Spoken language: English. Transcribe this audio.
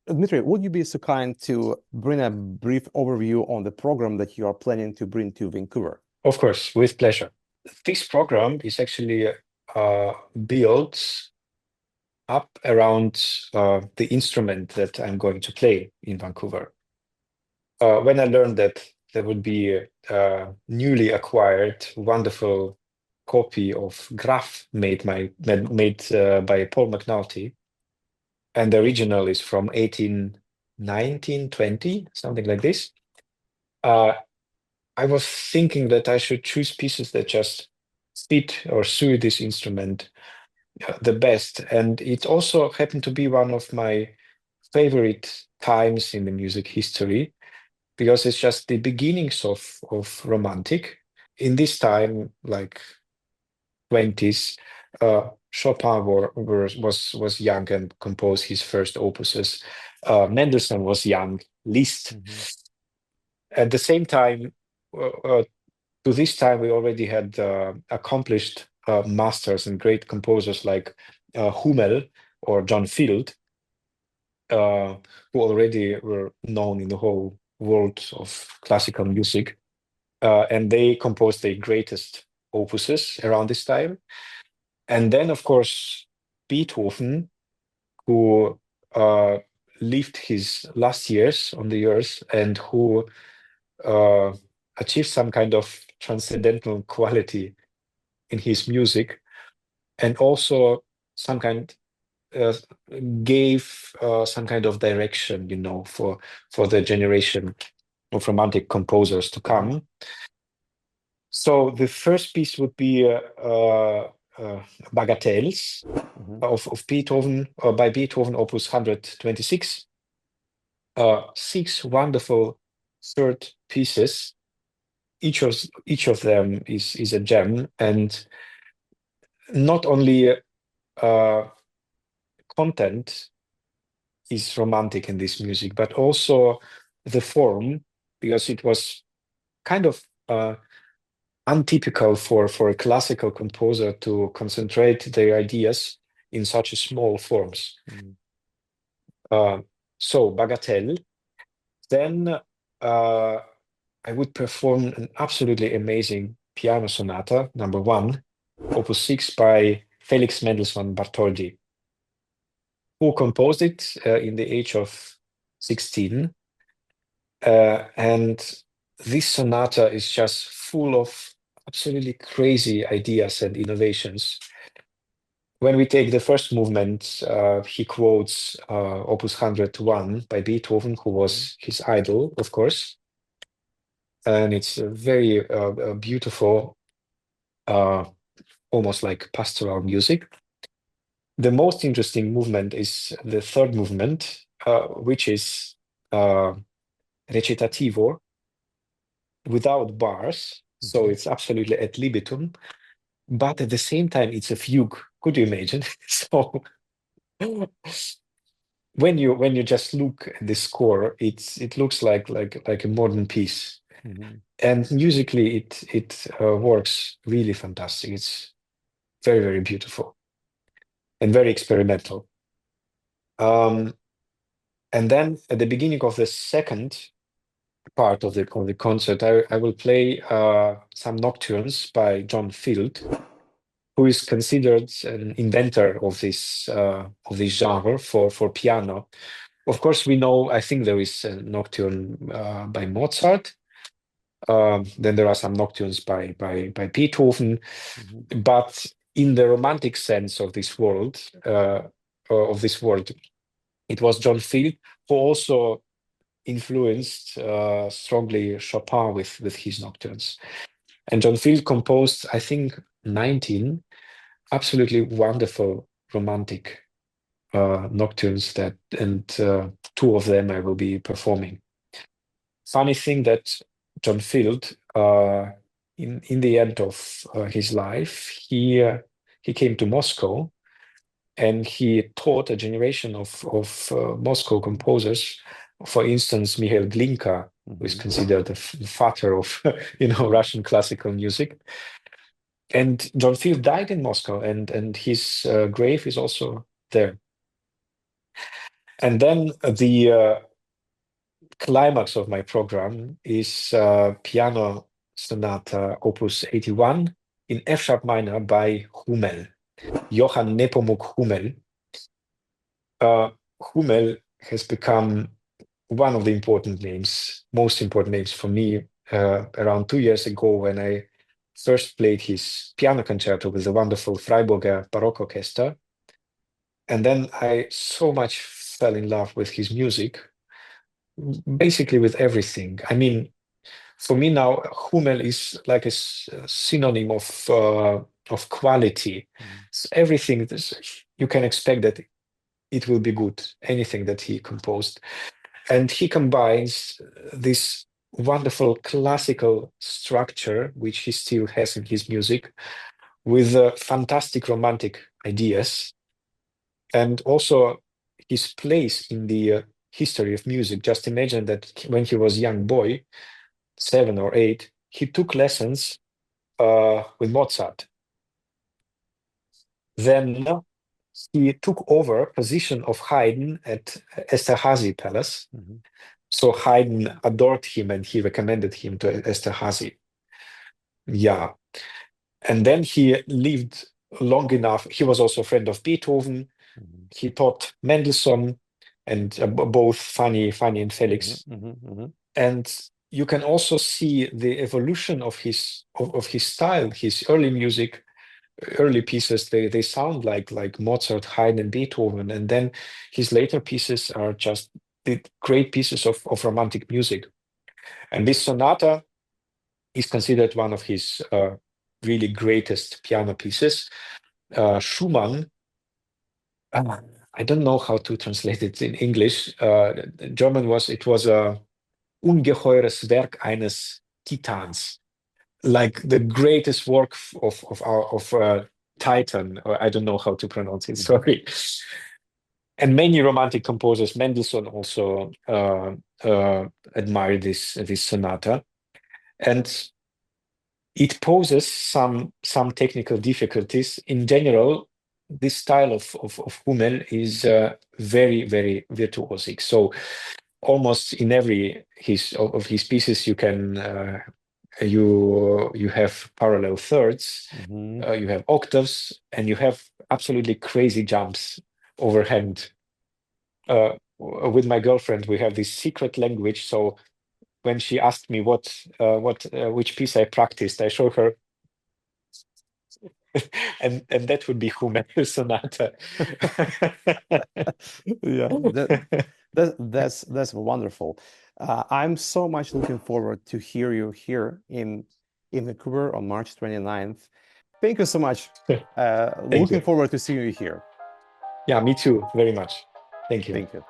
Dmitry, would you be so kind to bring a brief overview on the program that you are planning to bring to Vancouver? Of course, with pleasure. This program is actually built up around the instrument that I'm going to play in Vancouver. When I learned that there would be a newly acquired wonderful copy of Graf made by Paul McNulty, and the original is from 1920, something like this. Uh, I was thinking that I should choose pieces that just fit or suit this instrument the best. And it also happened to be one of my favorite times in the music history because it's just the beginnings of romantic. In this time, like 20s, Chopin was young and composed his first opuses. Mendelssohn was young, Liszt. Hmm. At the same time, to this time, we already had accomplished masters and great composers like Hummel or John Field, uh, who already were known in the whole world of classical music. And they composed the greatest opuses around this time. And then, of course, Beethoven, who uh, lived his last years on the earth and who uh, achieved some kind of transcendental quality in his music, and also some kind uh, gave some kind of direction, for the generation of romantic composers to Hmm. come. So the first piece would be Bagatelles Hmm. of Beethoven, by Beethoven, Opus 126. Six wonderful third pieces. Each of them is a gem, and not only content is romantic in this music, but also the form, because it was kind of untypical for a classical composer to concentrate their ideas in such a small forms. Hmm. Uh, so Bagatelle, then I would perform an absolutely amazing piano sonata, number one, Opus 6 by Felix Mendelssohn Bartholdy, who composed it in the age of 16. And this sonata is just full of absolutely crazy ideas and innovations. When we take the first movement, he quotes Opus 101 by Beethoven, who Hmm. was his idol, of course. And it's a very beautiful, uh, almost like pastoral music. The most interesting movement is the third movement, which is uh, recitativo without bars. So Hmm. it's absolutely ad libitum, but at the same time, it's a fugue. Could you imagine? So when you just look at the score, it looks like a modern piece, Hmm. and musically, it works really fantastic. It's very, very beautiful and very experimental. Um, and then at the beginning of the second part of the concert, I will play some nocturnes by John Field, who is considered an inventor of this genre for piano. Of course, we know. I think there is a nocturne by Mozart. Then there are some nocturnes by Beethoven, Hmm. but in the romantic sense of this world, it was John Field who also influenced strongly Chopin with his nocturnes. And John Field composed, I think, 19 absolutely wonderful romantic nocturnes and two of them I will be performing. Funny thing that John Field, in the end of his life, he came to Moscow and he taught a generation of Moscow composers. For instance, Mikhail Glinka, who is Hmm. considered the father of Russian classical music. And John Field died in Moscow, and his grave is also there. And then the climax of my program is Piano Sonata Opus 81 in F sharp minor by Hummel, Johann Nepomuk Hummel. Hummel has become one of the important names, most important names for me around 2 years ago when I first played his piano concerto with the wonderful Freiburger Baroque Orchestra. And then I so much fell in love with his music, basically with everything. I mean, for me now, Hummel is like a synonym of quality. So everything you can expect that it will be good, anything that he composed. And he combines this wonderful classical structure, which he still has in his music, with fantastic romantic ideas, and also his place in the history of music. Just imagine that when he was a young boy, 7 or 8, he took lessons with Mozart. Then he took over position of Haydn at Esterhazy Palace. So Haydn adored him and he recommended him to Esterhazy. Yeah. And then he lived long enough. He was also a friend of Beethoven. He taught Mendelssohn and both Fanny and Felix. And you can also see the evolution of his style. His early music, early pieces, they sound like Mozart, Haydn, and Beethoven. And then his later pieces are just the great pieces of romantic music. And this sonata is considered one of his really greatest piano pieces. Schumann, I don't know how to translate it in English. German it was a ungeheures Werk eines Titans, like the greatest work of Titan. Or I don't know how to pronounce it. Sorry. And many romantic composers, Mendelssohn also admired this sonata, and it poses some technical difficulties. In general, this style of Hummel is very, very virtuosic. So almost in every of his pieces, you can you have parallel thirds, you have octaves, and you have absolutely crazy jumps overhand. With my girlfriend, we have this secret language. So when she asked me which piece I practiced, I showed her, and that would be Hummel Sonata. Yeah, that's wonderful. I'm so much looking forward to hear you here in Vancouver on March 29th. Thank you so much. Thank Looking you. forward to seeing you here. Yeah, me too, very much. Thank you. Thank you.